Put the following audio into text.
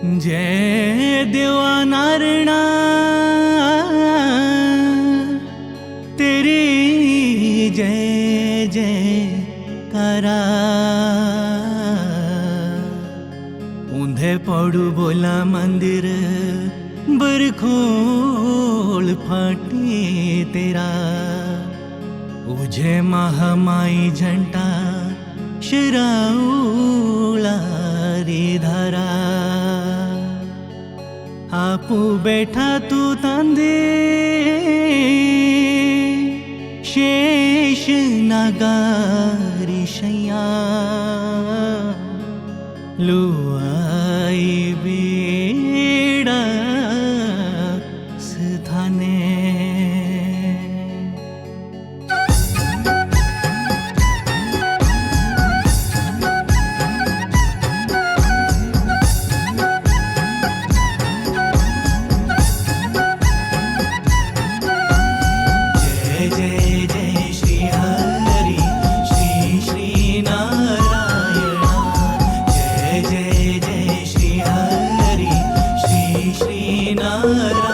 जय देवा नारणा तेरी जय जय करा। ऊंधे पडू बोला मंदिर बरखोल फाटे तेरा। उझे महामाई झंटा शिराऊला रे धारा। आपू बैठा तू तांदे शेष नागारी शैया। लुआई बेड़ा सधाने। जय जय जय श्री हरि श्री श्री नारायणा। जय जय जय श्री हरि श्री श्री नारायणा।